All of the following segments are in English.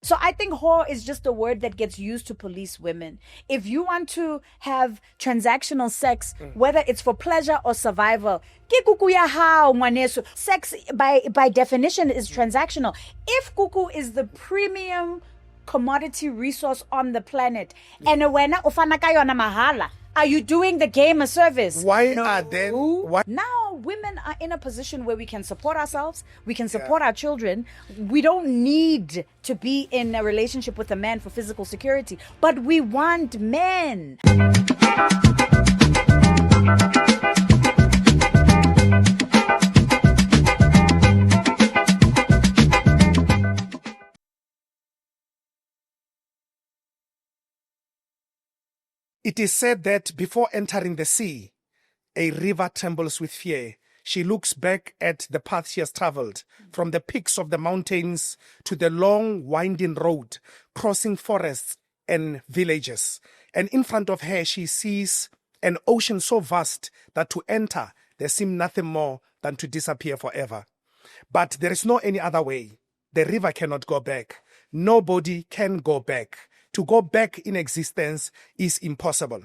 So I think whore is just a word that gets used to police women. If you want to have transactional sex, whether it's for pleasure or survival, sex by definition is transactional. If kuku is the premium commodity resource on the planet, and wena ufana ka yona mahala, are you doing the game a service? Why No. are then? Why? Now women are in a position where we can support ourselves, we can support our children. We don't need to be in a relationship with a man for physical security, but we want men. It is said that before entering the sea, a river trembles with fear. She looks back at the path she has traveled, from the peaks of the mountains to the long winding road, crossing forests and villages. And in front of her, she sees an ocean so vast that to enter, there seemed nothing more than to disappear forever. But there is no any other way. The river cannot go back. Nobody can go back. To go back in existence is impossible.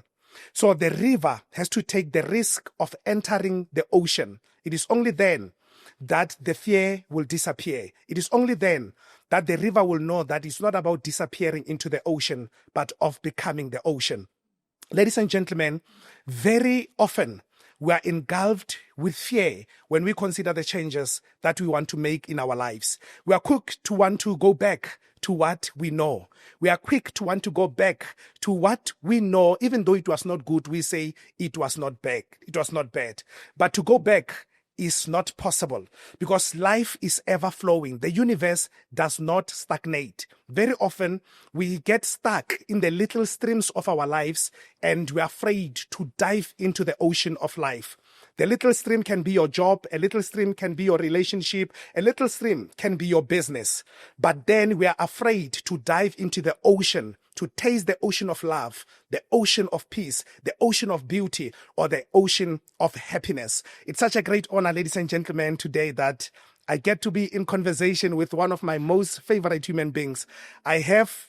So the river has to take the risk of entering the ocean. It is only then that the fear will disappear. It is only then that the river will know that it's not about disappearing into the ocean, but of becoming the ocean. Ladies and gentlemen, very often we are engulfed with fear when we consider the changes that we want to make in our lives. We are quick to want to go back to what we know. We are quick to want to go back to what we know. Even though it was not good, we say it was not bad. It was not bad. But to go back is not possible because life is ever flowing. The universe does not stagnate. Very often we get stuck in the little streams of our lives and we are afraid to dive into the ocean of life. The little stream can be your job, a little stream can be your relationship, a little stream can be your business. But then we are afraid to dive into the ocean, to taste the ocean of love, the ocean of peace, the ocean of beauty, or the ocean of happiness. It's such a great honor, ladies and gentlemen, today that I get to be in conversation with one of my most favorite human beings. I have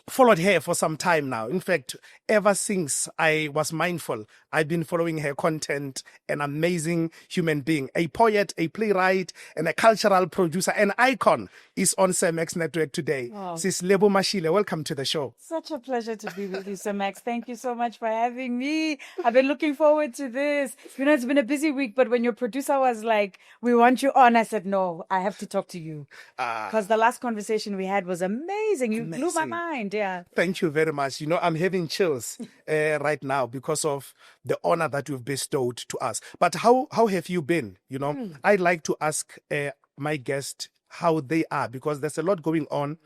followed her for some time now. In fact, ever since I was mindful, I've been following her content. An amazing human being, a poet, a playwright, and a cultural producer, an icon is on CMX Network today. Oh. Sis Lebo Mashile, welcome to the show. Such a pleasure to be with you, Sir Max. Thank you so much for having me. I've been looking forward to this. You know, it's been a busy week, but when your producer was like, we want you on, I said, no, I have to talk to you. Because the last conversation we had was amazing. You blew my mind. Yeah. Thank you very much. You know, I'm having chills right now because of the honor that you've bestowed to us. But how have you been? You know, I'd like to ask my guest how they are because there's a lot going on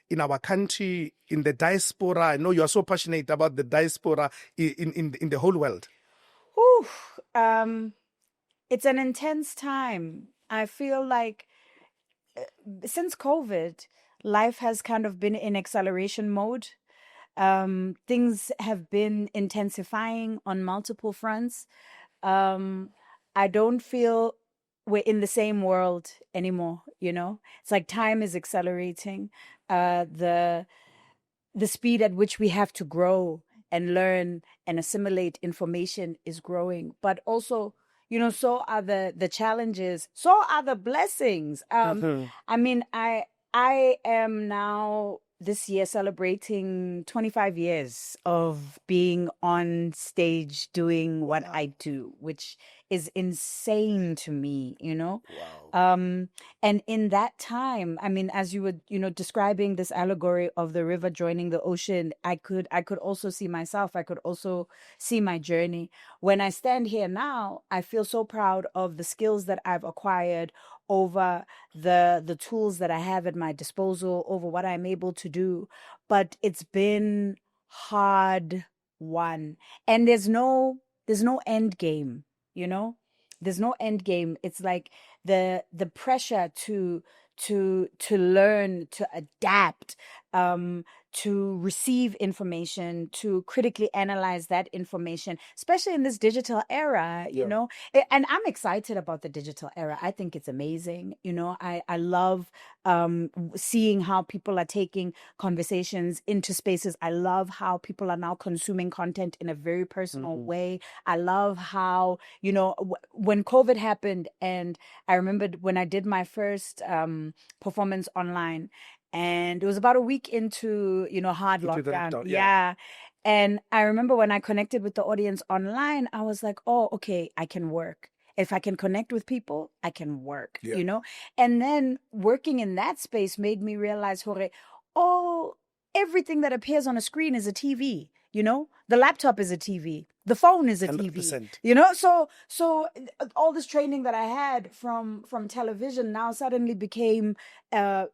in our country, in the diaspora. I know you are so passionate about the diaspora in the whole world. Ooh, it's an intense time. I feel like since COVID, life has kind of been in acceleration mode. Things have been intensifying on multiple fronts. I don't feel we're in the same world anymore, you know? It's like time is accelerating. The speed at which we have to grow and learn and assimilate information is growing. But also, you know, so are the challenges, so are the blessings. I mean, I am now this year celebrating 25 years of being on stage doing what I do, which is insane to me, you know? Wow. And in that time, I mean, as you were, you know, describing this allegory of the river joining the ocean, I could also see myself. I could also see my journey. When I stand here now, I feel so proud of the skills that I've acquired over the tools that I have at my disposal, over what I'm able to do. But it's been hard won. And there's no end game, you know? There's no end game. It's like the pressure to learn, to adapt, to receive information, to critically analyze that information, especially in this digital era, you know. And I'm excited about the digital era. I think it's amazing. You know, I love seeing how people are taking conversations into spaces. I love how people are now consuming content in a very personal way. I love how, you know, when COVID happened, and I remembered when I did my first performance online, and it was about a week into, you know, hard lockdown. Yeah. And I remember when I connected with the audience online, I was like, oh, okay, I can work. If I can connect with people, I can work, you know? And then working in that space made me realize, Hore, oh, everything that appears on a screen is a TV, you know? The laptop is a TV. The phone is a 100%. TV, you know? So all this training that I had from television now suddenly became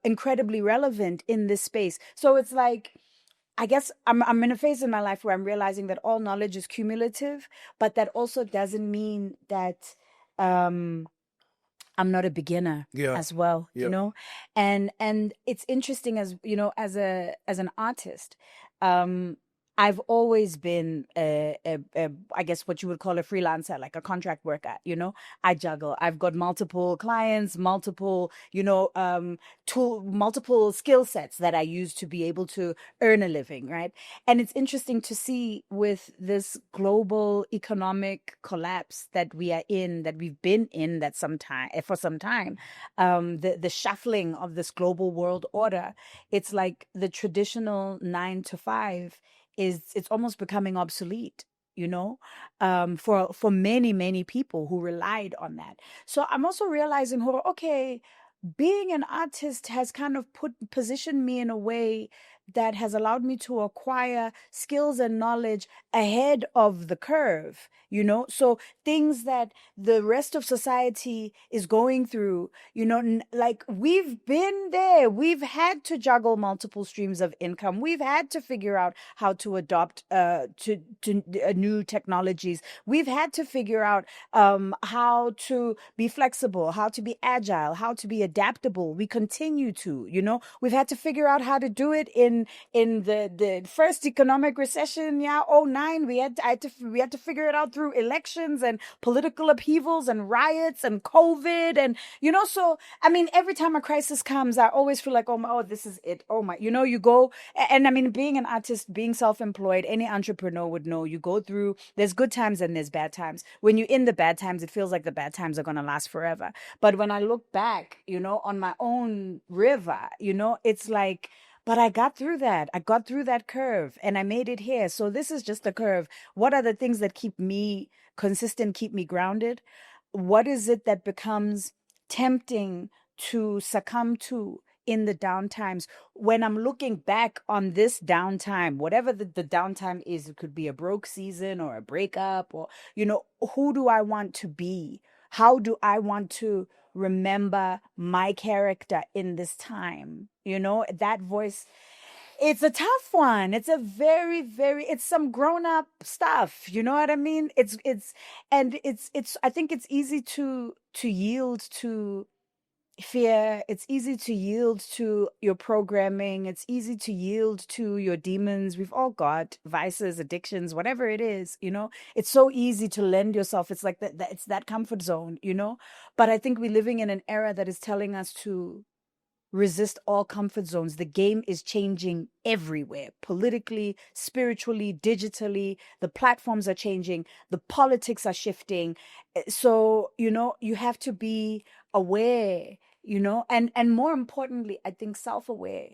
incredibly relevant in this space. So it's like, I guess I'm in a phase in my life where I'm realizing that all knowledge is cumulative, but that also doesn't mean that I'm not a beginner as well, you know. And it's interesting, as you know, as an artist, I've always been I guess what you would call a freelancer, like a contract worker, you know. I juggle. I've got multiple clients, multiple, you know, multiple skill sets that I use to be able to earn a living, right? And it's interesting to see with this global economic collapse that we are in, that we've been in that for some time, the shuffling of this global world order. It's like the traditional 9 to 5 it's almost becoming obsolete, you know, for many people who relied on that. So I'm also realizing, okay, being an artist has kind of positioned me in a way that has allowed me to acquire skills and knowledge ahead of the curve, you know. So things that the rest of society is going through, you know, like we've been there. We've had to juggle multiple streams of income. We've had to figure out how to adopt to new technologies. We've had to figure out how to be flexible, how to be agile, how to be adaptable. We continue to, you know, we've had to figure out how to do it in the first economic recession, 2009. We had to figure it out through elections and political upheavals and riots and COVID, and you know. So I mean, every time a crisis comes, I always feel like, oh, this is it. Oh my, you know, you go, and I mean, being an artist, being self-employed, any entrepreneur would know, you go through, there's good times and there's bad times. When you're in the bad times, it feels like the bad times are going to last forever. But when I look back, you know, on my own river, you know, it's like, but I got through that. I got through that curve and I made it here. So this is just a curve. What are the things that keep me consistent, keep me grounded? What is it that becomes tempting to succumb to in the downtimes? When I'm looking back on this downtime, whatever the downtime is, it could be a broke season or a breakup, or, you know, who do I want to be? How do I want to remember my character in this time? You know, that voice, it's a tough one. It's a it's some grown up stuff. You know what I mean? It's I think it's easy to yield to fear. It's easy to yield to your programming. It's easy to yield to your demons. We've all got vices, addictions, whatever it is, you know. It's so easy to lend yourself. It's like that it's that comfort zone, you know. But I think we're living in an era that is telling us to resist all comfort zones. The game is changing everywhere, politically, spiritually, digitally. The platforms are changing. The politics are shifting. So, you know, you have to be aware, you know, and more importantly, I think self-aware.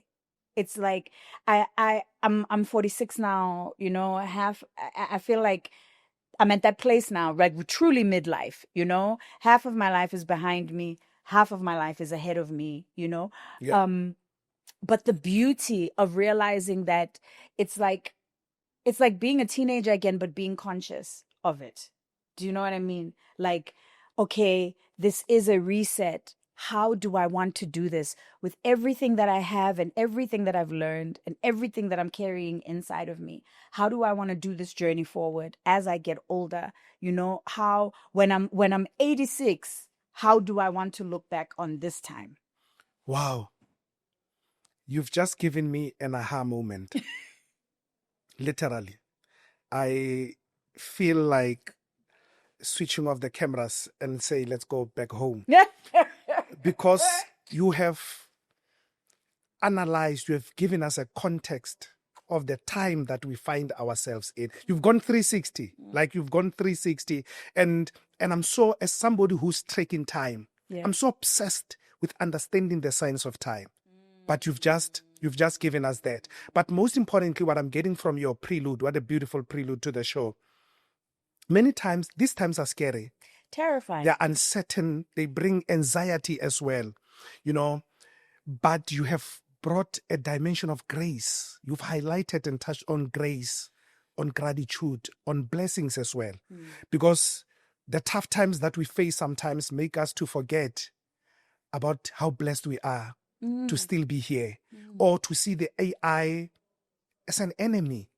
It's like I'm 46 now, you know. I feel like I'm at that place now, like truly midlife, you know. Half of my life is behind me, half of my life is ahead of me, you know. But the beauty of realizing that it's like being a teenager again, but being conscious of it. Do you know what I mean? Like, okay, this is a reset. How do I want to do this with everything that I have and everything that I've learned and everything that I'm carrying inside of me? How do I want to do this journey forward as I get older? You know, how when I'm 86, how do I want to look back on this time? Wow. You've just given me an aha moment. Literally. I feel like switching off the cameras and say, let's go back home. Because you have analyzed, you have given us a context of the time that we find ourselves in. You've gone 360, like you've gone 360. And I'm so, as somebody who's tracking time, I'm so obsessed with understanding the science of time. But you've just given us that. But most importantly, what I'm getting from your prelude, what a beautiful prelude to the show. Many times, these times are scary. Terrifying. They're uncertain. They bring anxiety as well, you know. But you have brought a dimension of grace. You've highlighted and touched on grace, on gratitude, on blessings as well. Because the tough times that we face sometimes make us to forget about how blessed we are to still be here, or to see the AI as an enemy.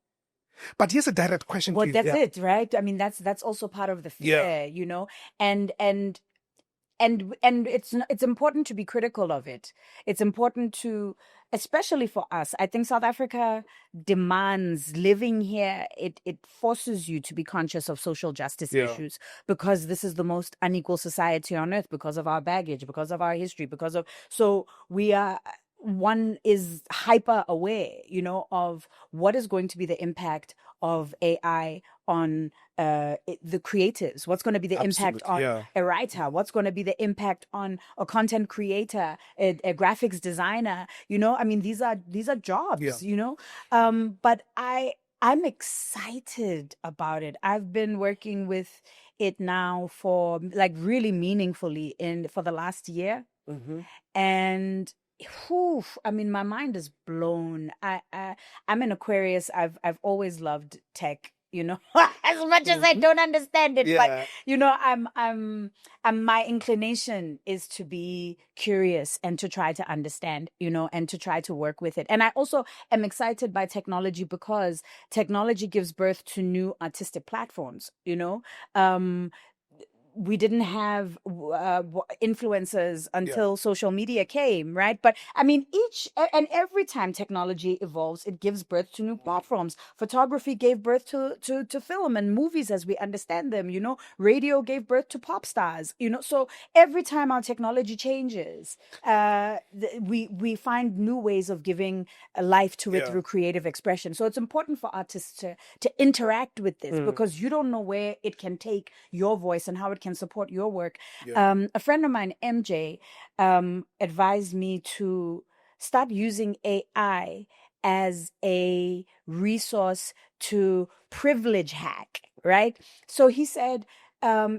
But here's a direct question Well, to you. that's it, right? I mean, that's also part of the fear, you know, and it's important to be critical of it. It's important to, especially for us. I think South Africa demands living here. It forces you to be conscious of social justice issues, because this is the most unequal society on earth, because of our baggage, because of our history, so we are. One is hyper aware, you know, of what is going to be the impact of AI on the creators. What's going to be the impact on a writer? What's going to be the impact on a content creator, a graphics designer? You know, I mean, these are jobs, you know. But I'm excited about it. I've been working with it now for like really meaningfully for the last year, and I mean, my mind is blown. I'm an Aquarius. I've always loved tech, you know, as much as I don't understand it. But you know, I'm my inclination is to be curious and to try to understand, you know, and to try to work with it. And I also am excited by technology, because technology gives birth to new artistic platforms, you know. We didn't have influencers until social media came, right? But I mean, each and every time technology evolves, it gives birth to new platforms. Photography gave birth to film and movies as we understand them, you know. Radio gave birth to pop stars, you know. So every time our technology changes, we find new ways of giving a life to it through creative expression. So it's important for artists to interact with this, because you don't know where it can take your voice and how it can support your work. A friend of mine, MJ, advised me to start using AI as a resource to privilege hack, right? So he said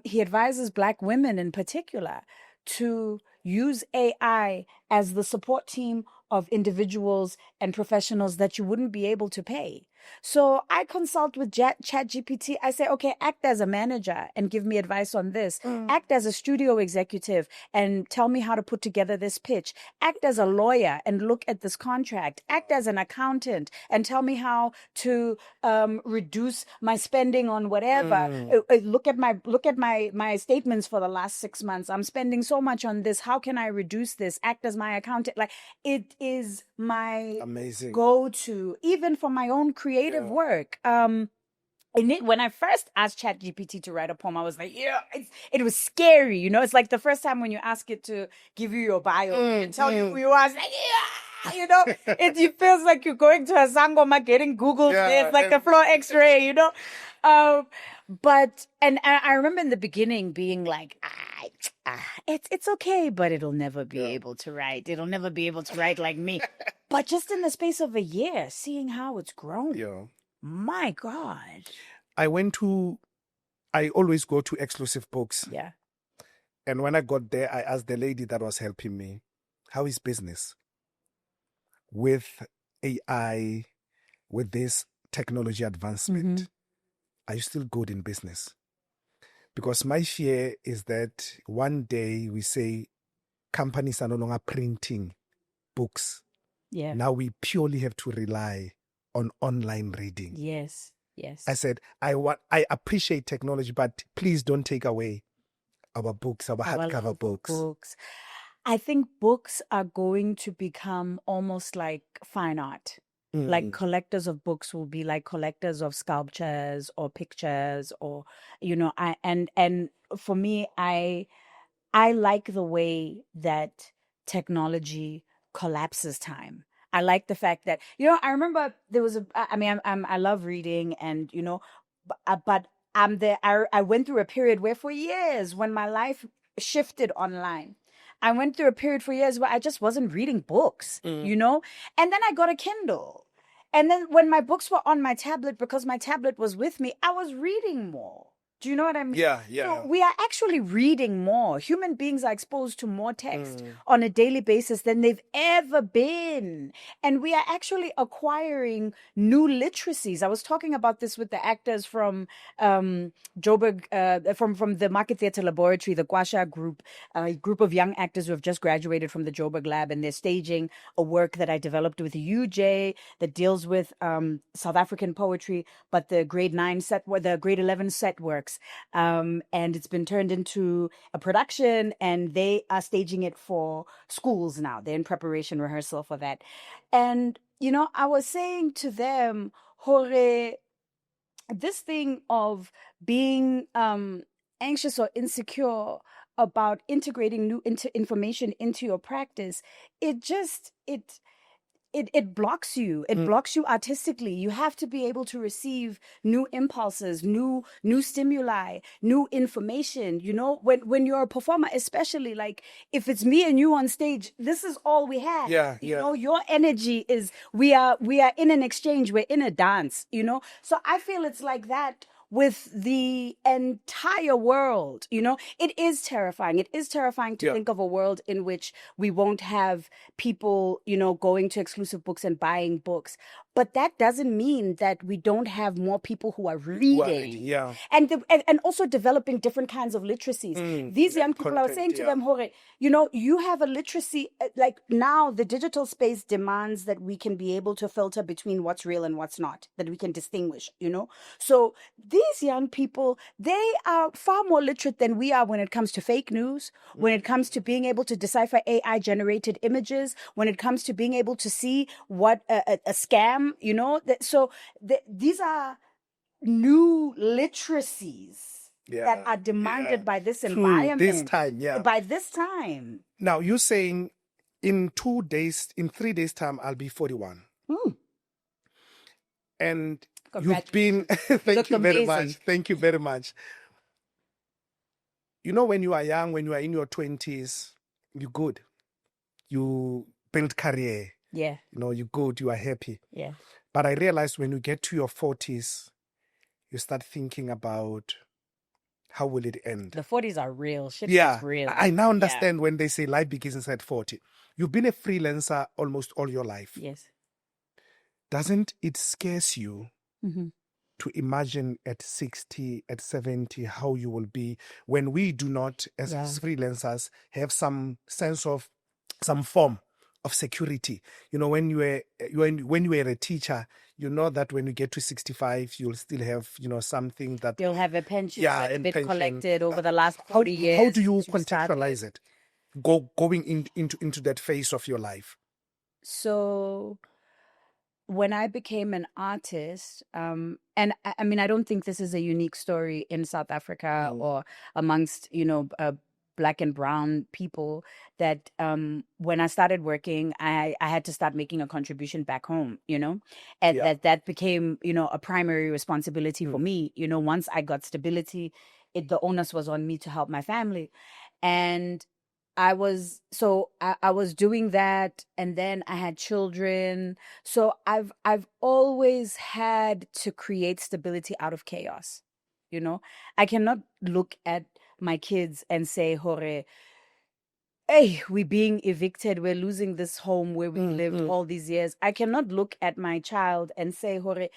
he advises Black women in particular to use AI as the support team of individuals and professionals that you wouldn't be able to pay. So I consult with ChatGPT. I say, okay, act as a manager and give me advice on this. Act as a studio executive and tell me how to put together this pitch. Act as a lawyer and look at this contract. Act as an accountant and tell me how to reduce my spending on whatever. Look at my statements for the last 6 months. I'm spending so much on this. How can I reduce this? Act as my accountant. Like, it is my go-to, even for my own creative work. And when I first asked ChatGPT to write a poem, I was like, it was scary. You know, it's like the first time when you ask it to give you your bio and tell you who you are. It's like, you know, it feels like you're going to a Sangoma getting Googled. It's like a floor x-ray, you know. But I remember in the beginning being like, it's okay, but it'll never be able to write. It'll never be able to write like me. But just in the space of a year, seeing how it's grown. My God. I always go to exclusive books. Yeah. And when I got there, I asked the lady that was helping me, how is business? With AI, with this technology advancement, are you still good in business? Because my fear is that one day we say companies are no longer printing books. Yeah. Now we purely have to rely on online reading. Yes. I said, I appreciate technology, but please don't take away our books, our hardcover books. I think books are going to become almost like fine art. Like collectors of books will be like collectors of sculptures or pictures, or and for me, I like the way that technology collapses time. I like the fact that, I remember there was I love reading, and, but I went through a period where for years, when my life shifted online, I went through a period for years where I just wasn't reading books, and then I got a Kindle. And then when my books were on my tablet, because my tablet was with me, I was reading more. Do you know what I mean? Yeah. So we are actually reading more. Human beings are exposed to more text on a daily basis than they've ever been. And we are actually acquiring new literacies. I was talking about this with the actors from Joburg, from the Market Theatre Laboratory, the Kwasha group, a group of young actors who have just graduated from the Joburg Lab, and they're staging a work that I developed with UJ that deals with South African poetry, but the grade 9 set, the grade 11 set works. And it's been turned into a production, and they are staging it for schools now. They're in preparation rehearsal for that. And, I was saying to them, Hore, this thing of being anxious or insecure about integrating new information into your practice, it blocks you. It blocks you artistically. You have to be able to receive new impulses, new stimuli, new information. When you're a performer, especially, like if it's me and you on stage, this is all we have. Yeah. Your energy is, we are in an exchange, we're in a dance, So I feel it's like that with the entire world. It is terrifying. It is terrifying to think of a world in which we won't have people, going to exclusive books and buying books. But that doesn't mean that we don't have more people who are reading. Yeah. And also developing different kinds of literacies. These young people, I was saying to them, Hore, you have a literacy, like now the digital space demands that we can be able to filter between what's real and what's not, that we can distinguish, So these young people, they are far more literate than we are when it comes to fake news, when it comes to being able to decipher AI generated images, when it comes to being able to see what a scam, these are new literacies that are demanded by this environment. This time, By this time. Now, you're saying in 3 days' time, I'll be 41. And you've been, thank you very much. Thank you very much. When you are young, when you are in your 20s, you're good. You build career. Yeah. You're good, you are happy. Yeah. But I realized when you get to your 40s, you start thinking about how will it end. The 40s are real. Shit is real. I now understand when they say life begins at 40. You've been a freelancer almost all your life. Yes. Doesn't it scares you to imagine at 60, at 70, how you will be when we do not, as freelancers, have some sense of some form of security? When you were a teacher, that when you get to 65, you'll still have, something that you'll have a pension and been pension collected over the last 40 years. How do you contextualize it? Going into that phase of your life. So when I became an artist, and I don't think this is a unique story in South Africa or amongst, Black and brown people, that when I started working, I had to start making a contribution back home, and that became, a primary responsibility for me. Once I got stability, the onus was on me to help my family. And I was doing that, and then I had children. So I've always had to create stability out of chaos. I cannot look at my kids and say, Hore, hey, we're being evicted, we're losing this home where we lived all these years. I cannot look at my child and say, Hore,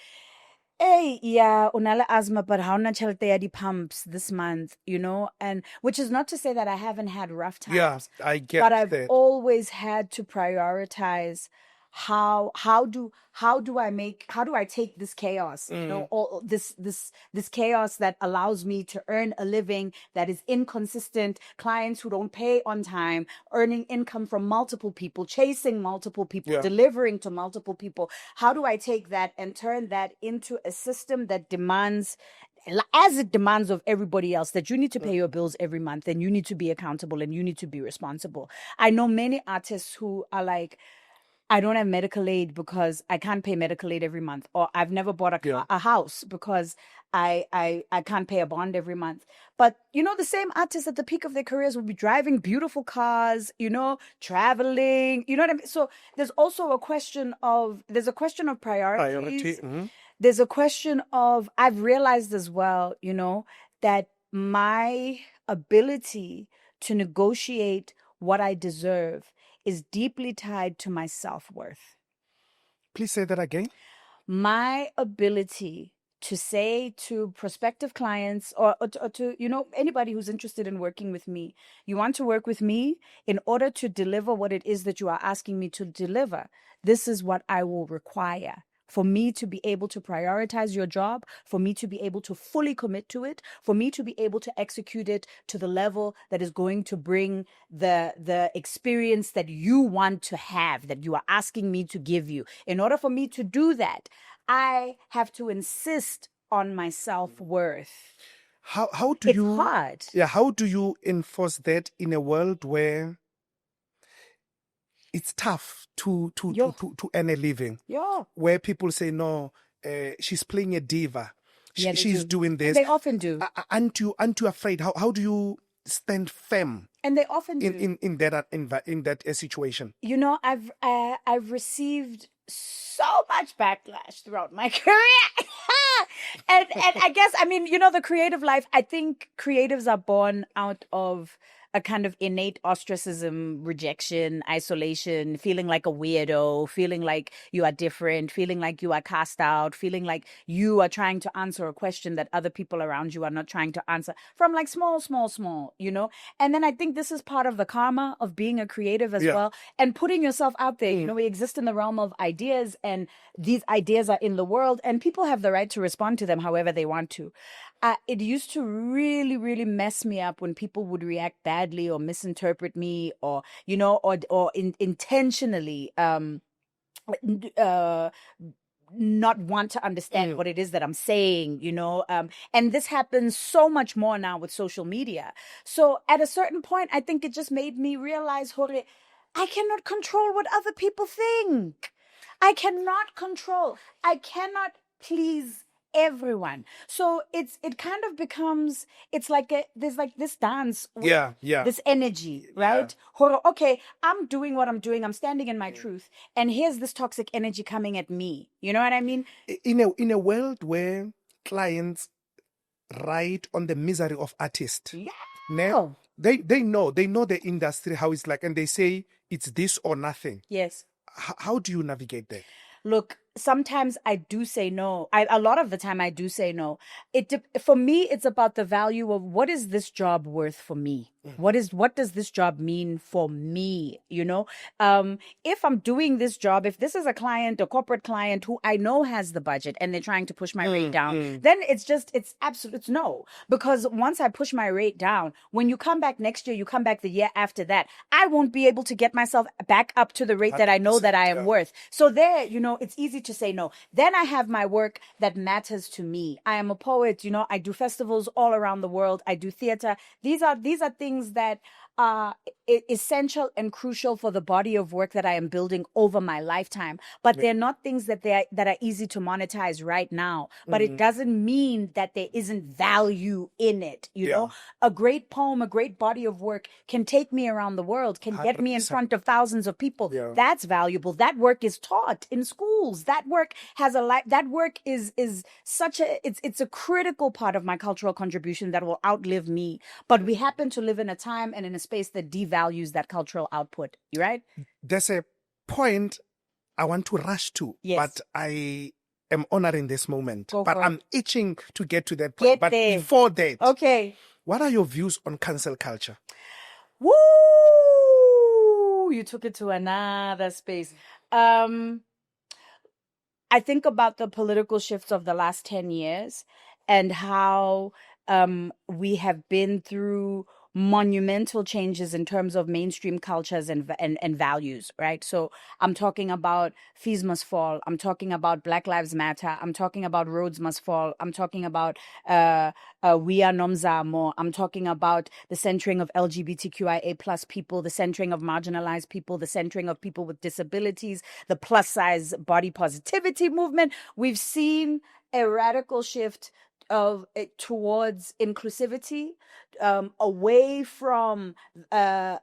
hey, yeah, unala asthma, but how na chelete ya di pumps this month, and which is not to say that I haven't had rough times. Yeah, I get but I've that. always had to prioritize how do I take this chaos, you know, all this chaos that allows me to earn a living that is inconsistent, clients who don't pay on time, earning income from multiple people, chasing multiple people, delivering to multiple people. How do I take that and turn that into a system that demands, as it demands of everybody else, that you need to pay your bills every month and you need to be accountable and you need to be responsible? I know many artists who are like, I don't have medical aid because I can't pay medical aid every month, or I've never bought a house because I can't pay a bond every month. But, you know, the same artists at the peak of their careers will be driving beautiful cars, you know, traveling, you know what I mean? So there's also a question of priorities. There's a question of, I've realized as well, you know, that my ability to negotiate what I deserve is deeply tied to my self-worth. Please say that again. My ability to say to prospective clients or to, you know, anybody who's interested in working with me, you want to work with me, in order to deliver what it is that you are asking me to deliver, this is what I will require. For me to be able to prioritize your job, for me to be able to fully commit to it, for me to be able to execute it to the level that is going to bring the experience that you want to have, that you are asking me to give you. In order for me to do that, I have to insist on my self-worth. How do It's you hard. how do you enforce that in a world where it's tough to earn a living? Where people say, no, she's playing a diva. She's doing this. And they often do. Aren't you afraid? How do you stand firm? And they often do. In that situation. You know, I've received so much backlash throughout my career. and I guess, I mean, you know, the creative life, I think creatives are born out of a kind of innate ostracism, rejection, isolation, feeling like a weirdo, feeling like you are different, feeling like you are cast out, feeling like you are trying to answer a question that other people around you are not trying to answer, from like small, you know? And then I think this is part of the karma of being a creative as well, and putting yourself out there. You know, we exist in the realm of ideas, and these ideas are in the world, and people have the right to respond to them however they want to. It used to really, really mess me up when people would react badly or misinterpret me, or, you know, or intentionally not want to understand what it is that I'm saying, you know. And this happens so much more now with social media. So at a certain point, I think it just made me realize, Hore, I cannot control what other people think. I cannot please everyone. So it kind of becomes, it's like there's like this dance with this energy, right? Okay, I'm doing what I'm doing, I'm standing in my truth, and here's this toxic energy coming at me. You know what I mean? In a world where clients write on the misery of artists, now they know the industry, how it's like, and they say it's this or nothing. Yes. How do you navigate that? Look, sometimes I do say no. A lot of the time I do say no. For me, it's about the value of, what is this job worth for me? What does this job mean for me? You know, if I'm doing this job, if this is a client, a corporate client who I know has the budget and they're trying to push my rate down, then it's no. Because once I push my rate down, when you come back next year, you come back the year after that, I won't be able to get myself back up to the rate that I know that I am worth. So there, you know, it's easy to say no. Then I have my work that matters to me. I am a poet, you know, I do festivals all around the world. I do theater. These are things that are essential and crucial for the body of work that I am building over my lifetime. But they're not things that are easy to monetize right now. But it doesn't mean that there isn't value in it. You know, a great poem, a great body of work can take me around the world, can get me in front of thousands of people. That's valuable. That work is taught in schools. That work has that work is such it's a critical part of my cultural contribution that will outlive me. But we happen to live in a time and in a space that devalues that cultural output. You right? There's a point I want to rush to, but I am honoring this moment. I'm itching to get to that point. But before that, what are your views on cancel culture? Woo! You took it to another space. Um, I think about the political shifts of the last 10 years and how we have been through monumental changes in terms of mainstream cultures and values, right? So I'm talking about fees must fall. I'm talking about Black Lives Matter. I'm talking about roads must fall. I'm talking about we are Nomzamo. I'm talking about the centering of LGBTQIA plus people, the centering of marginalized people, the centering of people with disabilities, the plus size body positivity movement. We've seen a radical shift of towards inclusivity, away from the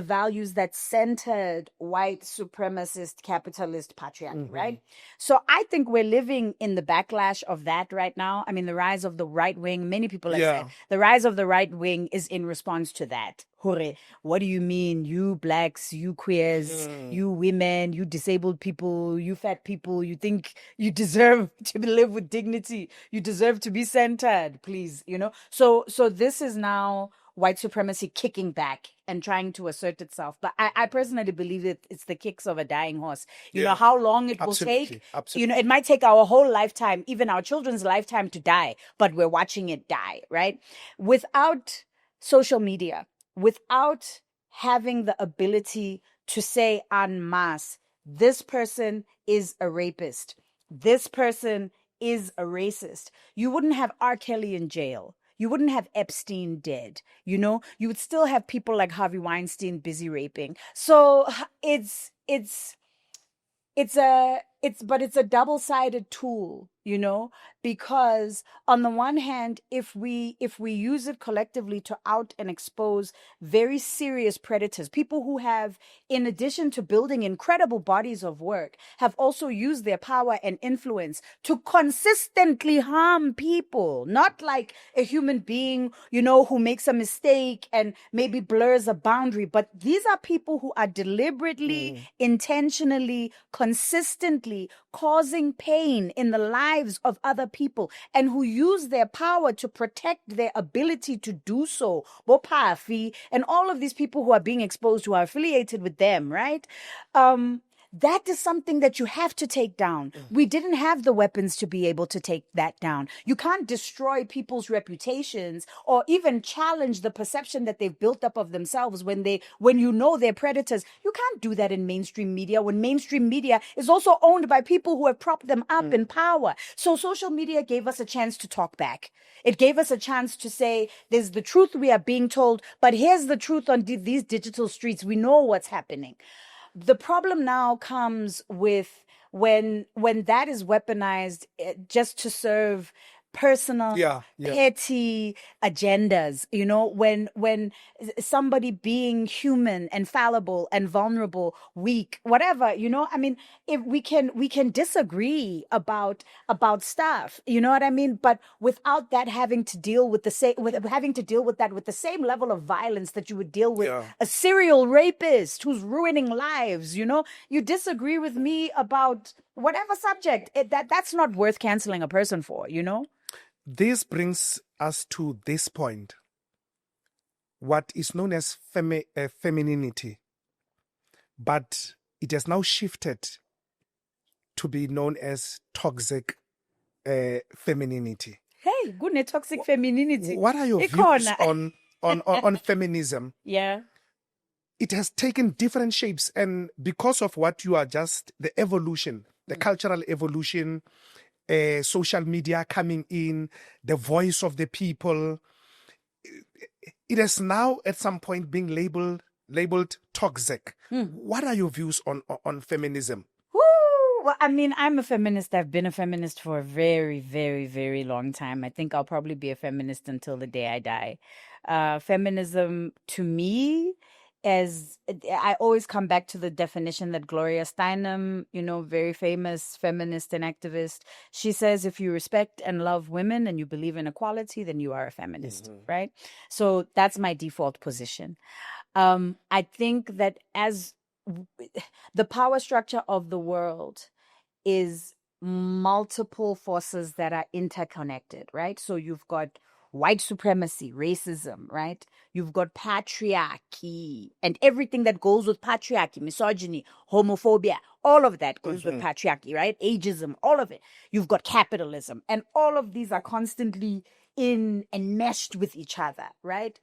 values that centered white supremacist capitalist patriarchy, right? So I think we're living in the backlash of that right now. I mean, the rise of the right wing, many people have said the rise of the right wing is in response to that. Hore, what do you mean? You blacks, you queers, you women, you disabled people, you fat people, you think you deserve to live with dignity. You deserve to be centered, please, you know? So this is now white supremacy kicking back and trying to assert itself. But I personally believe that it's the kicks of a dying horse. You know, how long it will take. You know, it might take our whole lifetime, even our children's lifetime to die, but we're watching it die, right? Without social media, without having the ability to say en masse, this person is a rapist, this person is a racist, you wouldn't have R. Kelly in jail. You wouldn't have Epstein dead. You know, you would still have people like Harvey Weinstein busy raping. So it's a double-sided tool, you know, because on the one hand, if we use it collectively to out and expose very serious predators, people who have, in addition to building incredible bodies of work, have also used their power and influence to consistently harm people, not like a human being, you know, who makes a mistake and maybe blurs a boundary, but these are people who are deliberately, intentionally, consistently causing pain in the lives of other people and who use their power to protect their ability to do so. Bopafi and all of these people who are being exposed, who are affiliated with them, right? That is something that you have to take down. We didn't have the weapons to be able to take that down. You can't destroy people's reputations or even challenge the perception that they've built up of themselves when you know they're predators. You can't do that in mainstream media when mainstream media is also owned by people who have propped them up in power. So social media gave us a chance to talk back. It gave us a chance to say, there's the truth we are being told, but here's the truth on these digital streets. We know what's happening. The problem now comes with when that is weaponized just to serve personal petty agendas, you know, when somebody being human and fallible and vulnerable, weak, whatever, you know, I mean, if we can disagree about stuff, you know what I mean, but without that having to deal with that with the same level of violence that you would deal with a serial rapist who's ruining lives, you know. You disagree with me about whatever subject, that's not worth canceling a person for, you know. This brings us to this point, what is known as femininity, but it has now shifted to be known as toxic femininity. Hey, good toxic femininity. What are your views on feminism? Yeah. It has taken different shapes, and because of what you are just, the evolution, the cultural evolution, social media coming in, the voice of the people, it is now at some point being labeled toxic. What are your views on feminism? Well, I mean, I'm a feminist. I've been a feminist for a very, very, very long time. I think I'll probably be a feminist until the day I die. Feminism, to me, as I always come back to the definition that Gloria Steinem, you know, very famous feminist and activist, she says, if you respect and love women and you believe in equality, then you are a feminist, right? So that's my default position. I think that as the power structure of the world is multiple forces that are interconnected, right? So you've got white supremacy, racism, right? You've got patriarchy and everything that goes with patriarchy, misogyny, homophobia, all of that goes with patriarchy, right? Ageism, all of it. You've got capitalism, and all of these are constantly in and meshed with each other, right?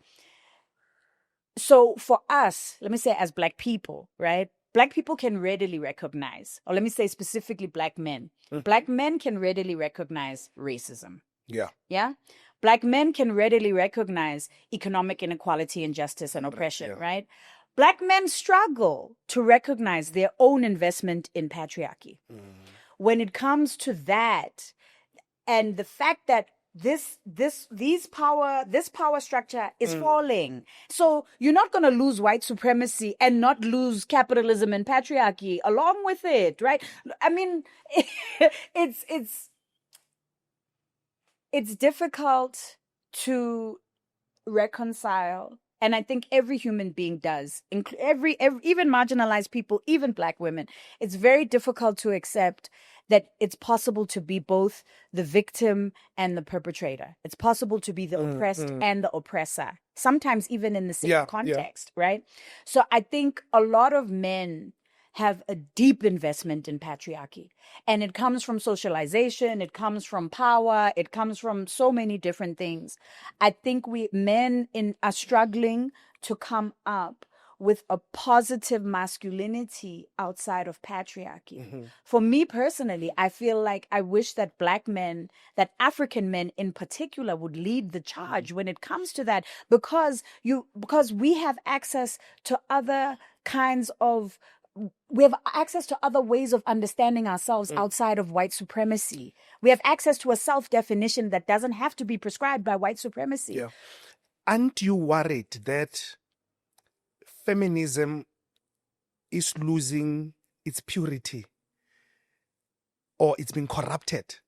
So for us, let me say as Black people, right? Black people can readily recognize, or let me say specifically Black men. Black men can readily recognize racism. Yeah. Yeah. Black men can readily recognize economic inequality, injustice, and oppression, right? Black men struggle to recognize their own investment in patriarchy. When it comes to that, and the fact that this power structure is falling. So you're not going to lose white supremacy and not lose capitalism and patriarchy along with it, right? I mean, it's difficult to reconcile, and I think every human being does, every even marginalized people, even Black women. It's very difficult to accept that it's possible to be both the victim and the perpetrator. It's possible to be the oppressed and the oppressor, sometimes even in the same context, right? So I think a lot of men have a deep investment in patriarchy. And it comes from socialization, it comes from power, it comes from so many different things. I think men are struggling to come up with a positive masculinity outside of patriarchy. For me personally, I feel like I wish that Black men, that African men in particular, would lead the charge when it comes to that, because we have access to other kinds of we have access to other ways of understanding ourselves outside of white supremacy. We have access to a self-definition that doesn't have to be prescribed by white supremacy. Yeah. Aren't you worried that feminism is losing its purity, or it's being corrupted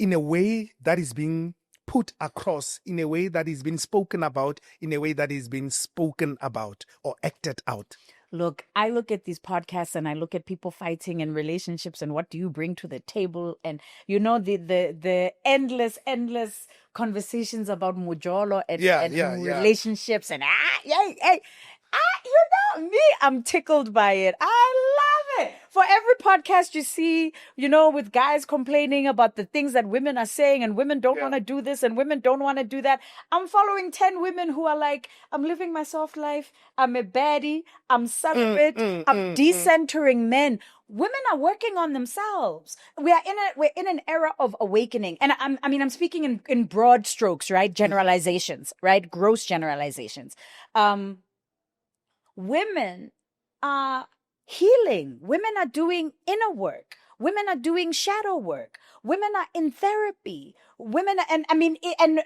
in a way that is being put across, in a way that is being spoken about, in a way that is being spoken about or acted out? Look, I look at these podcasts and I look at people fighting in relationships and what do you bring to the table, and the endless conversations about mujolo and relationships and me, I'm tickled by it. I love it. For every podcast you see, with guys complaining about the things that women are saying and women don't want to do this and women don't want to do that, I'm following 10 women who are like, I'm living my soft life. I'm a baddie. I'm celibate. I'm decentering men. Women are working on themselves. We're in an era of awakening. And I'm speaking in broad strokes, right? Generalizations, right? Gross generalizations. Women are healing. Women are doing inner work. Women are doing shadow work. Women are in therapy. Women, and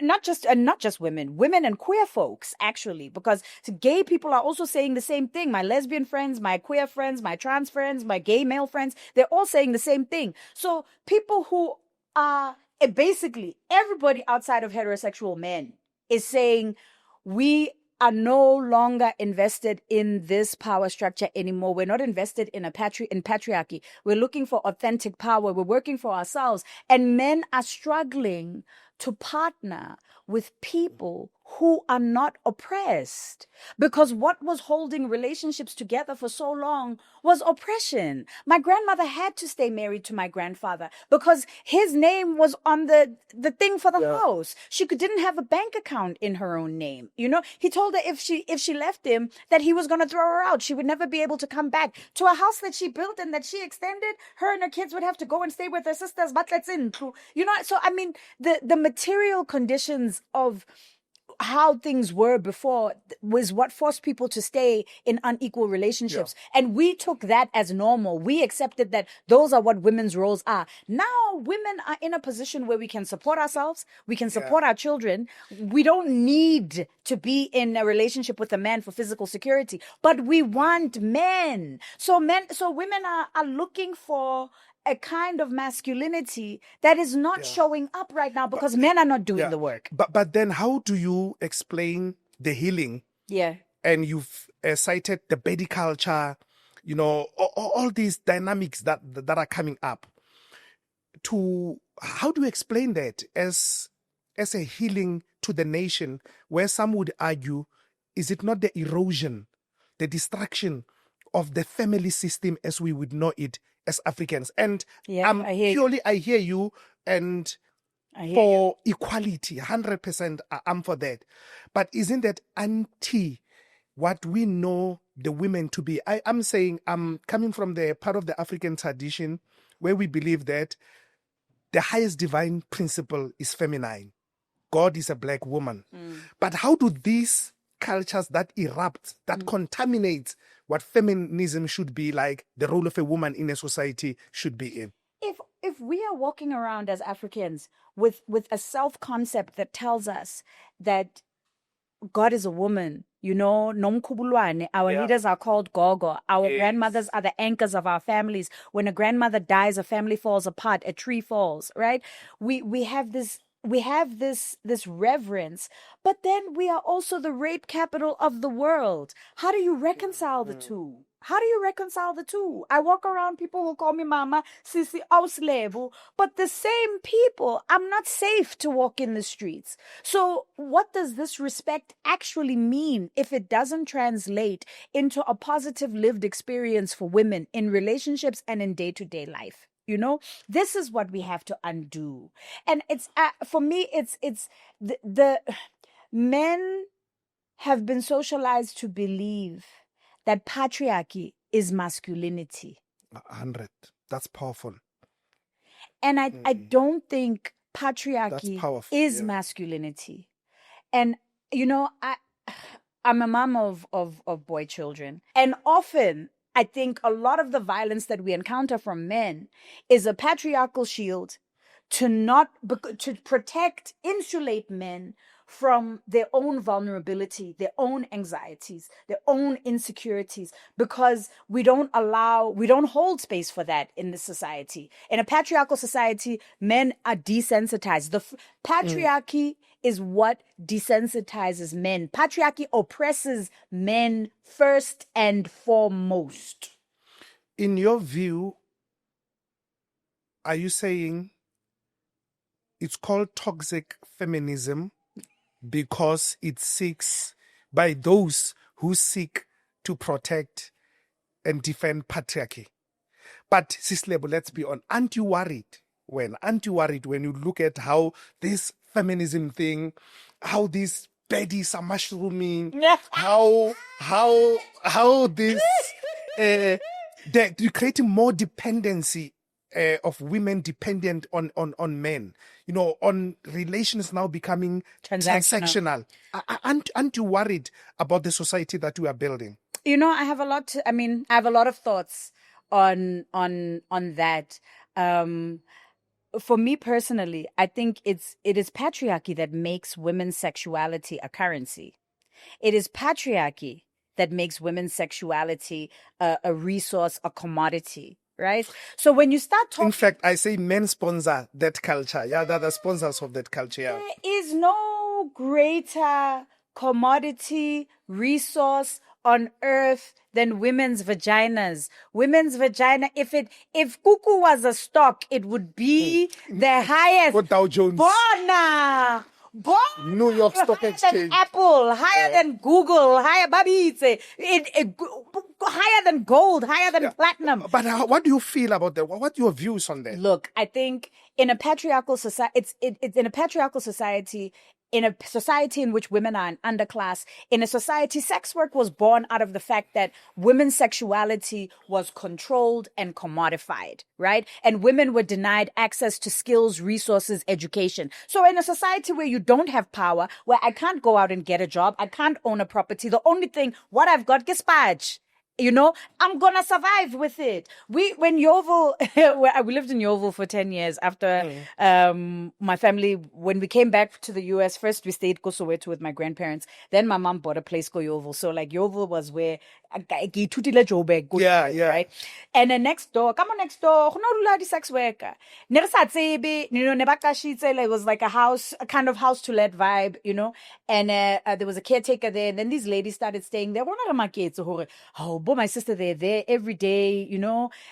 not just women and queer folks, actually, because gay people are also saying the same thing. My lesbian friends, my queer friends, my trans friends, my gay male friends, they're all saying the same thing. So people who are basically everybody outside of heterosexual men is saying, we are no longer invested in this power structure anymore. We're not invested in patriarchy. We're looking for authentic power. We're working for ourselves. And men are struggling to partner with people who are not oppressed, because what was holding relationships together for so long was oppression. My grandmother had to stay married to my grandfather because his name was on the thing for the house. She didn't have a bank account in her own name. He told her if she left him, that he was going to throw her out. She would never be able to come back to a house that she built and that she extended. Her and her kids would have to go and stay with their sisters. But let's so I mean, the material conditions of how things were before was what forced people to stay in unequal relationships. And we took that as normal. We accepted that those are what women's roles are. Now women are in a position where we can support ourselves. We can support our children. We don't need to be in a relationship with a man for physical security, but we want men. So women are looking for a kind of masculinity that is not showing up right now because men are not doing the work. But then how do you explain the healing? Yeah. And you've cited the baby culture, all these dynamics that are coming up. How do you explain that as a healing to the nation where some would argue, is it not the erosion, the destruction of the family system as we would know it as Africans? And I hear I hear you, and for equality, 100% I'm for that. But isn't that anti what we know the women to be? I'm saying I'm coming from the part of the African tradition where we believe that the highest divine principle is feminine. God is a black woman. But how do these cultures that erupt, that contaminate what feminism should be like, the role of a woman in a society should be in? If we are walking around as Africans with a self-concept that tells us that God is a woman, Nomkhubulwane, our leaders are called Gogo, our grandmothers are the anchors of our families. When a grandmother dies, a family falls apart, a tree falls, right? We have this reverence, but then we are also the rape capital of the world. How do you reconcile the two? How do you reconcile the two? I walk around, people will call me mama, sisi, auslevu, but the same people, I'm not safe to walk in the streets. So what does this respect actually mean if it doesn't translate into a positive lived experience for women in relationships and in day-to-day life? This is what we have to undo. And it's for me, it's the men have been socialized to believe that patriarchy is masculinity. 100. That's powerful. And I don't think patriarchy is masculinity. And I'm a mom of boy children, and often I think a lot of the violence that we encounter from men is a patriarchal shield to protect, insulate men from their own vulnerability, their own anxieties, their own insecurities, because we don't hold space for that in this society. In a patriarchal society, men are desensitized. The patriarchy is what desensitizes men. Patriarchy oppresses men first and foremost. In your view, are you saying it's called toxic feminism because it seeks, by those who seek to protect and defend patriarchy? But Sis Lebo, let's be honest, aren't you worried when you look at how this feminism thing, how these baddies are mushrooming, how this they're creating more dependency of women dependent on men, on relations now becoming transactional. Aren't you worried about the society that we are building? I have a lot of thoughts on that. For me personally, I think it is patriarchy that makes women's sexuality a currency. It is patriarchy that makes women's sexuality a resource, a commodity, right? So when you start talking... In fact, I say men sponsor that culture. Yeah, they're the sponsors of that culture. Yeah. There is no greater commodity, resource on earth than women's vaginas. Women's vagina, if cuckoo was a stock, it would be the highest. What Dow Jones? New York Stock Exchange. Than Apple, higher than Google, higher, higher than gold, higher than platinum. But what do you feel about that? What are your views on that? Look, I think in a patriarchal society, it's in a patriarchal society, in a society in which women are an underclass, in a society, sex work was born out of the fact that women's sexuality was controlled and commodified, right? And women were denied access to skills, resources, education. So in a society where you don't have power, where I can't go out and get a job, I can't own a property, the only thing, what I've got, gespatch. I'm going to survive with it. We lived in Yeovil for 10 years after my family, when we came back to the US, first we stayed Soweto with my grandparents. Then my mom bought a place called Yeovil. So like Yeovil was where right? And then next door, sex worker. It was like a kind of house to let vibe, and there was a caretaker there. And then these ladies started staying there. But my sister, they're there every day,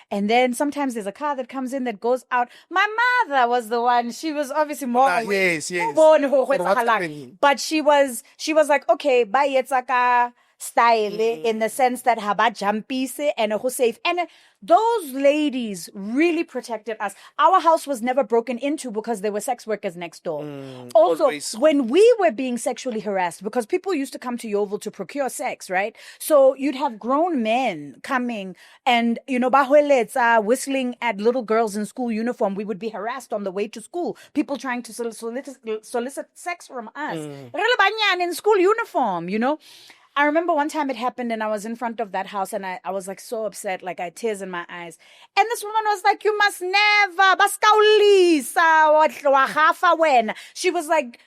and then sometimes there's a car that comes in that goes out. My mother was the one. She was obviously more aware. Yes. But what's happening? she was like, okay, bye yetzaka style in the sense that haba jumpise and who safe. And those ladies really protected us. Our house was never broken into because there were sex workers next door. Also, always. when we were being sexually harassed, because people used to come to Yeovil to procure sex, right? So you'd have grown men coming and, bahueletsa whistling at little girls in school uniform. We would be harassed on the way to school. People trying to solicit sex from us. In school uniform, I remember one time it happened and I was in front of that house and I was like so upset, like I had tears in my eyes. And this woman was like, you must never, she was like,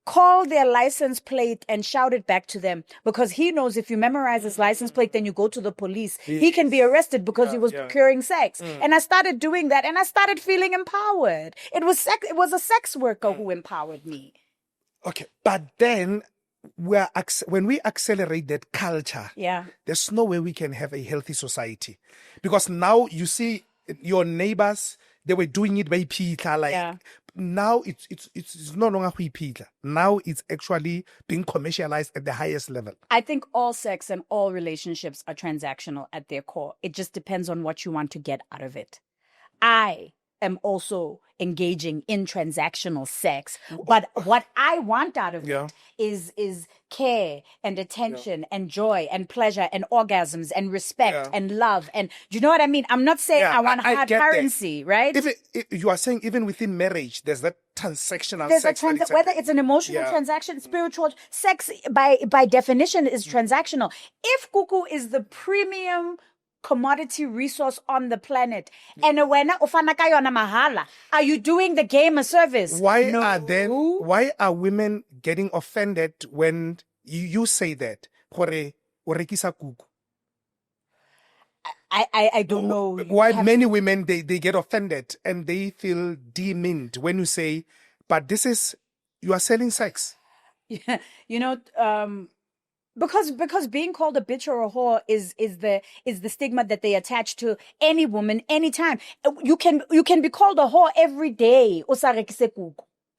call their license plate and shout it back to them, because he knows if you memorize his license plate, then you go to the police. He can be arrested because he was procuring sex. And I started doing that and I started feeling empowered. It was a sex worker who empowered me. Okay, but then when we accelerate that culture, there's no way we can have a healthy society, because now you see your neighbors, they were doing it by Peter, now it's no longer Peter. Now it's actually being commercialized at the highest level. I think all sex and all relationships are transactional at their core. It just depends on what you want to get out of it. I am also engaging in transactional sex, but what I want out of it is care and attention and joy and pleasure and orgasms and respect and love, and you know what I mean? I'm not saying I want hard currency, right? If you are saying even within marriage, there's that transactional sex. Whether it's an emotional transaction, spiritual sex, by definition is transactional. If kuku is the premium commodity resource on the planet, and when mahala, are you doing the game a service? Why are women getting offended when you say that? I don't know why many women they get offended and they feel demeaned when you say, but you are selling sex. Because being called a bitch or a whore is the stigma that they attach to any woman anytime. You can be called a whore every day.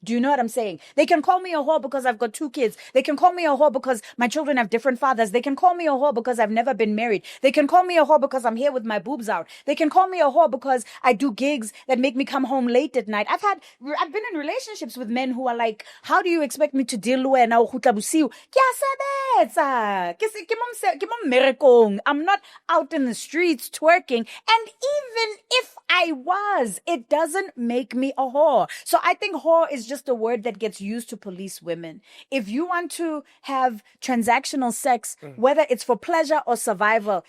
Do you know what I'm saying? They can call me a whore because I've got 2 kids. They can call me a whore because my children have different fathers. They can call me a whore because I've never been married. They can call me a whore because I'm here with my boobs out. They can call me a whore because I do gigs that make me come home late at night. I've been in relationships with men who are like, how do you expect me to deal with now? I'm not out in the streets twerking. And even if I was, it doesn't make me a whore. So I think whore is just a word that gets used to police women. If you want to have transactional sex, whether it's for pleasure or survival,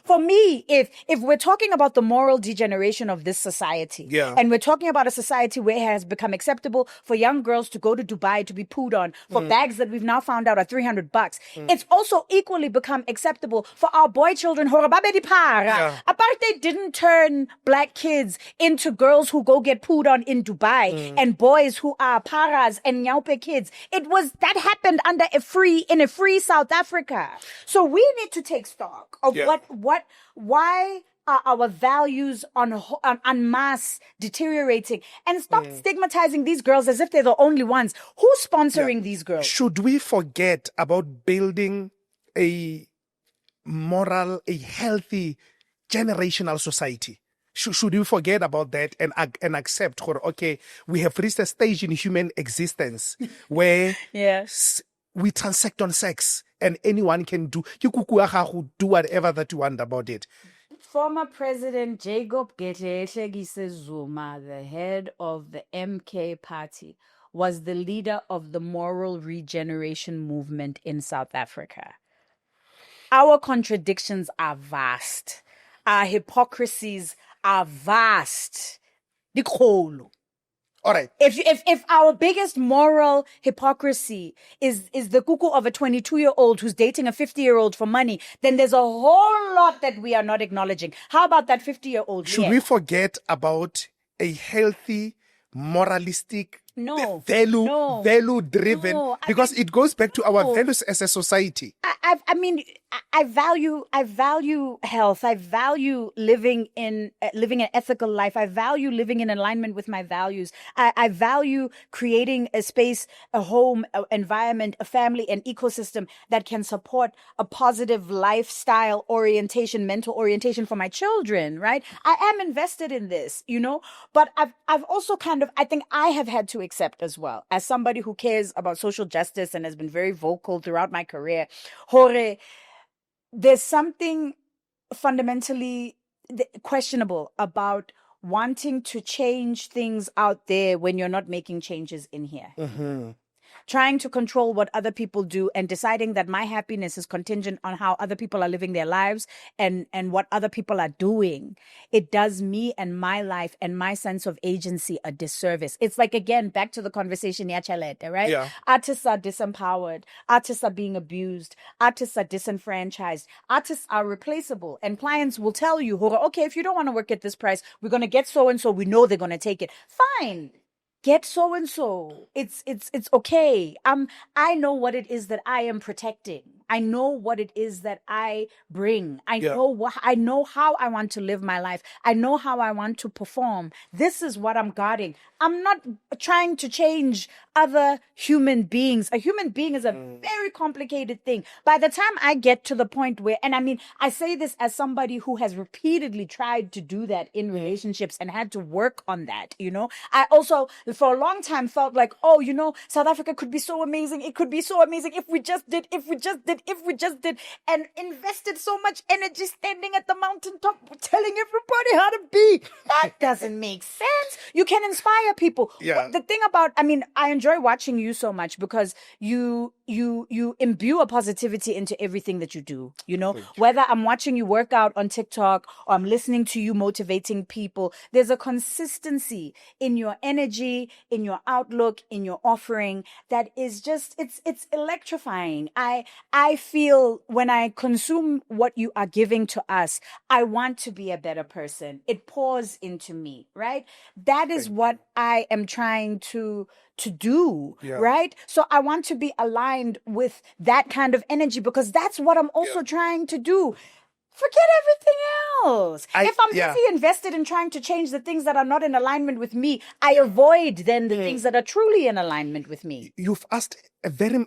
for me, if we're talking about the moral degeneration of this society, and we're talking about a society where it has become acceptable for young girls to go to Dubai to be pooed on for bags that we've now found out are $300, it's also equally become acceptable for our boy children. Apartheid didn't turn black kids into girls who go get pooed on in Dubai and boys who are paras and nyaupe kids. That happened in a free South Africa. So we need to take stock of why are our values en masse deteriorating, and stop stigmatizing these girls as if they're the only ones. Who's sponsoring these girls? Should we forget about building a healthy generational society? Should we forget about that and accept, okay, we have reached a stage in human existence where we transact on sex and anyone can do whatever that you want about it. Former President Jacob Gedleyihlekisa Zuma, the head of the MK party, was the leader of the moral regeneration movement in South Africa. Our contradictions are vast. Our hypocrisies are vast. All right. If our biggest moral hypocrisy is the cuckoo of a 22-year-old who's dating a 50-year-old for money, then there's a whole lot that we are not acknowledging. How about that 50-year-old? Should we forget about a healthy, moralistic No, value no, value driven, no. because it goes back to our no. values as a society. I mean, I value health. I value living an ethical life. I value living in alignment with my values. I value creating a space, a home, an environment, a family, an ecosystem that can support a positive lifestyle orientation, mental orientation for my children, right? I am invested in this, but I've also I think I have had to accept as well, as somebody who cares about social justice and has been very vocal throughout my career, there's something fundamentally questionable about wanting to change things out there when you're not making changes in here. Mm-hmm. Trying to control what other people do and deciding that my happiness is contingent on how other people are living their lives and what other people are doing. It does me and my life and my sense of agency a disservice. It's like, again, back to the conversation, right? Yeah. Artists are disempowered. Artists are being abused. Artists are disenfranchised. Artists are replaceable. And clients will tell you, okay, if you don't want to work at this price, we're going to get so-and-so. We know they're going to take it. Fine. Get so and so. It's okay. I know what it is that I am protecting. I know what it is that I bring. I know how I want to live my life. I know how I want to perform. This is what I'm guarding. I'm not trying to change other human beings. A human being is a very complicated thing. By the time I get to the point where, and I mean, I say this as somebody who has repeatedly tried to do that in relationships and had to work on that, I also, for a long time, felt like, South Africa could be so amazing. It could be so amazing if we just did, and invested so much energy standing at the mountaintop telling everybody how to be. That doesn't make sense. You can inspire people. Yeah. The thing about, I enjoy watching you so much because you imbue a positivity into everything that you do, whether I'm watching you work out on TikTok or I'm listening to you motivating people, there's a consistency in your energy, in your outlook, in your offering that is just, it's electrifying. I feel when I consume what you are giving to us, I want to be a better person. It pours into me, right? That is what I am trying to do, right? So I want to be aligned with that kind of energy because that's what I'm also trying to do. Forget everything else. If I'm busy invested in trying to change the things that are not in alignment with me, I avoid then the things that are truly in alignment with me. You asked a very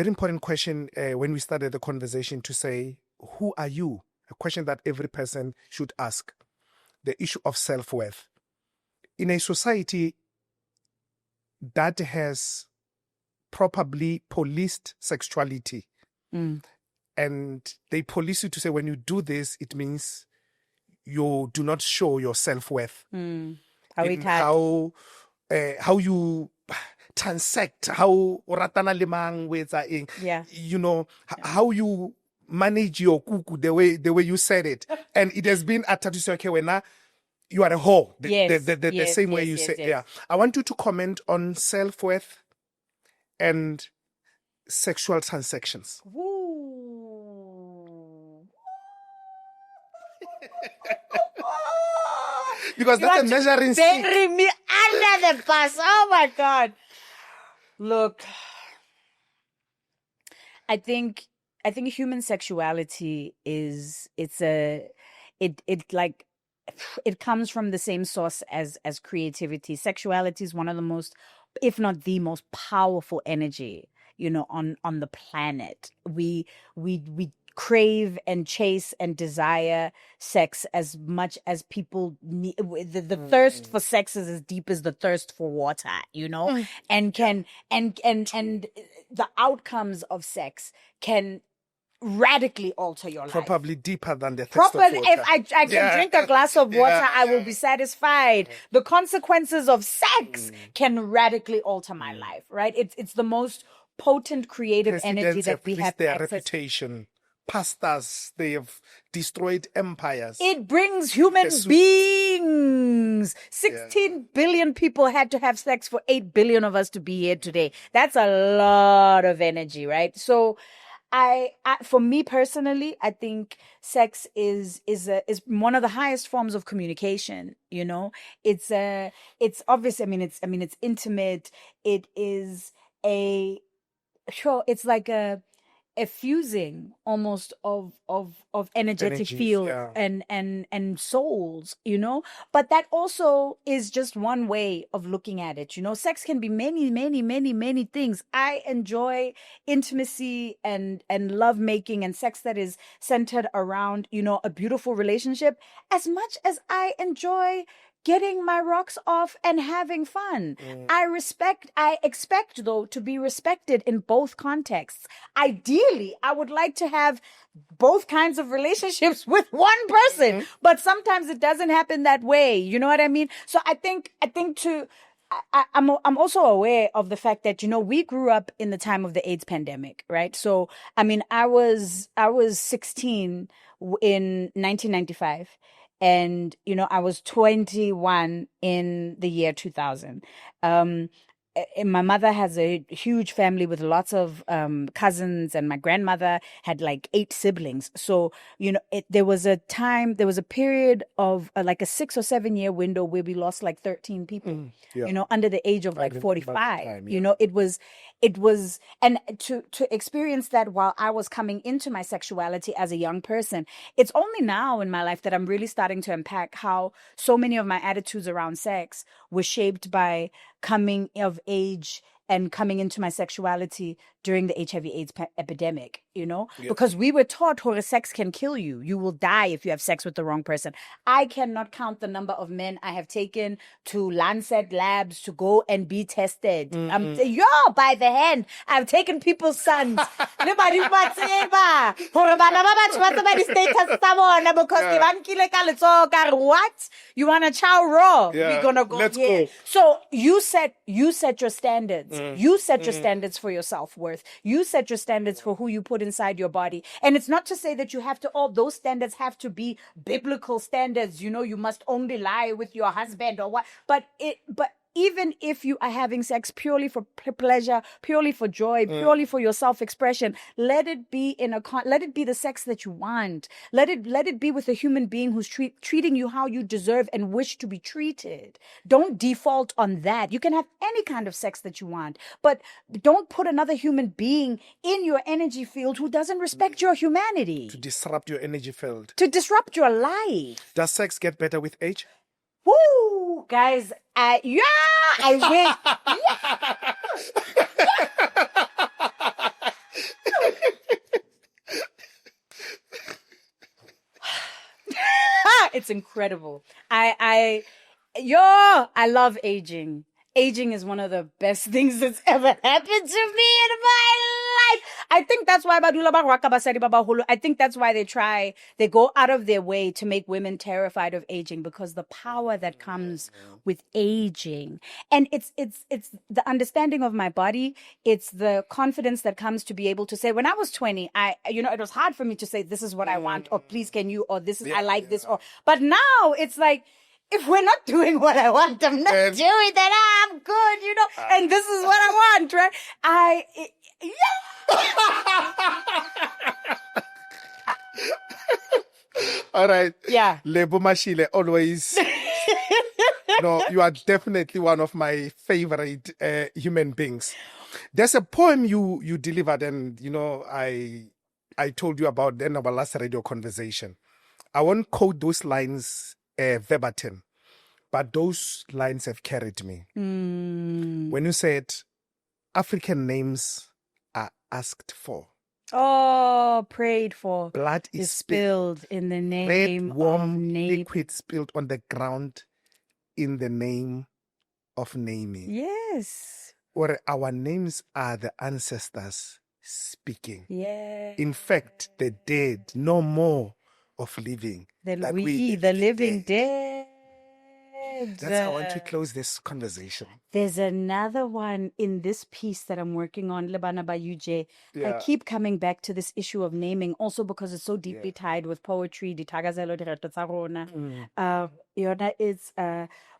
important question when we started the conversation, to say, who are you? A question that every person should ask. The issue of self-worth. In a society that has probably policed sexuality, and they police you to say, when you do this, it means you do not show your self-worth. How you transact, how ratana limang with how you manage your kuku, the way you said it. And it has been attached to say, okay, when now you are a whore, the same way you say. Yeah. I want you to comment on self-worth and sexual transactions. Because that's a measuring stick. Bury me under the bus. Oh my God. Look, I think human sexuality it comes from the same source as creativity. Sexuality is one of the most, if not the most powerful energy, on the planet. We crave and chase and desire sex as much as people need. The thirst for sex is as deep as the thirst for water, and the outcomes of sex can radically alter your life. Probably deeper than the thirst of water. If I can drink a glass of water, I will be satisfied. The consequences of sex can radically alter my life, right? It's the most potent creative energy that we have their access. Reputation. Pastors, they have destroyed empires. It brings human beings. 16 billion people had to have sex for 8 billion of us to be here today. That's a lot of energy, right? So for me personally, I think sex is one of the highest forms of communication. You know, it's obvious. It's intimate. It is it's like a fusing almost of energetic Energies, field yeah. and souls, you know. But that also is just one way of looking at it, you know. Sex can be many things. I enjoy intimacy and love making and sex that is centered around, you know, a beautiful relationship, as much as I enjoy getting my rocks off and having fun. I expect, though, to be respected in both contexts. Ideally, I would like to have both kinds of relationships with one person, but sometimes it doesn't happen that way. You know what I mean? So I think I'm also aware of the fact that, you know, we grew up in the time of the AIDS pandemic, right? So, I mean, I was 16 in 1995. And, you know, I was 21 in the year 2000. And my mother has a huge family with lots of cousins, and my grandmother had like 8 siblings. So, you know, there was a period of like a 6 or 7 year window where we lost like 13 people, Yeah. you know, under the age of like remember 45. the time, You yeah. know, it was, and to experience that while I was coming into my sexuality as a young person, it's only now in my life that I'm really starting to unpack how so many of my attitudes around sex were shaped by coming of age and coming into my sexuality during the HIV/AIDS epidemic, you know, because we were taught how sex can kill you. You will die if you have sex with the wrong person. I cannot count the number of men I have taken to Lancet Labs to go and be tested. By the hand. I've taken people's sons. Because what? You want to chow raw? Yeah, We're gonna go. let's Yeah. go. So you set your standards. You set your standards for your self-worth. You set your standards for who you put inside your body. And it's not to say that you have to, all those standards have to be biblical standards. You know, you must only lie with your husband or what. But even if you are having sex purely for pleasure, purely for joy, purely for your self-expression, let it be let it be the sex that you want. Let it be with a human being who's treating you how you deserve and wish to be treated. Don't default on that. You can have any kind of sex that you want, but don't put another human being in your energy field who doesn't respect your humanity. To disrupt your energy field. To disrupt your life. Does sex get better with age? Woo! Guys, I wish. It's incredible. I love aging. Aging is one of the best things that's ever happened to me in my life. I think that's why I think that's why they go out of their way to make women terrified of aging, because the power that comes with aging. And it's the understanding of my body. It's the confidence that comes to be able to say, when I was 20, it was hard for me to say, this is what I want, or please can you, or this is, I like this, but now it's like, if we're not doing what I want, I'm not doing that. I'm good, you know. And this is what I want, right? All right. Yeah. Lebo Mashile, always. No, you are definitely one of my favorite human beings. There's a poem you delivered, and you know I told you about in our last radio conversation. I won't quote those lines verbatim, but those lines have carried me. When you said African names are asked for, prayed for, blood is spilled in the name red, warm of liquid spilled on the ground in the name of naming. Yes. Or our names are the ancestors speaking. Yeah. In fact, the dead no more of living. The living dead. That's how I want to close this conversation. There's another one in this piece that I'm working on, Lebana Bayuje. Yeah. I keep coming back to this issue of naming, also because it's so deeply tied with poetry.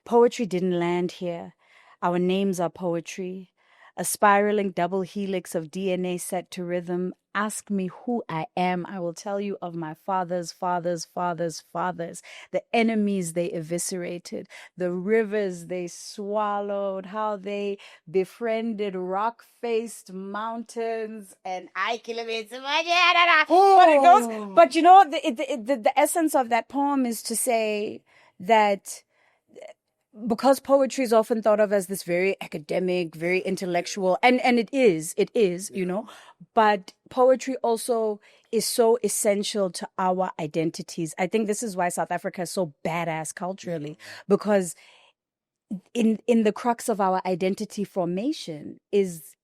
Poetry didn't land here. Our names are poetry. a spiraling double helix of DNA set to rhythm. Ask me who I am. I will tell you of my fathers, fathers, fathers, fathers, the enemies they eviscerated, the rivers they swallowed, how they befriended rock-faced mountains and kilometers. But it goes. But you know, the essence of that poem is to say that because poetry is often thought of as this very academic, very intellectual, and it is, you know, but poetry also is so essential to our identities. I think this is why South Africa is so badass culturally, because in the crux of our identity formation is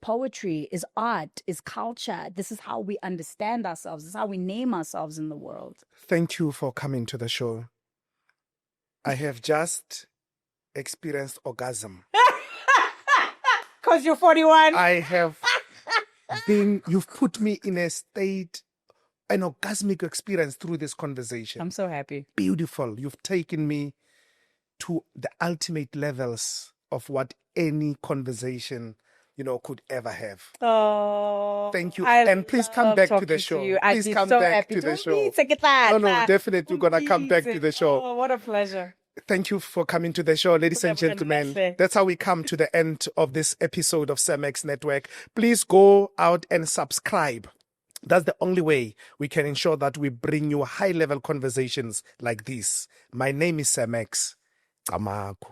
poetry, is art, is culture. This is how we understand ourselves. This is how we name ourselves in the world. Thank you for coming to the show. I have just experienced orgasm. Because you're 41. I have you've put me in a state, an orgasmic experience through this conversation. I'm so happy. Beautiful. You've taken me to the ultimate levels of what any conversation, you know, could ever have. Oh, thank you. And please come back to the show. Please come back to the show. No, definitely we're going to come back to the show. Oh, what a pleasure. Thank you for coming to the show, ladies and gentlemen. That's how we come to the end of this episode of Samex Network. Please go out and subscribe. That's the only way we can ensure that we bring you high-level conversations like this. My name is Samex. Amaku.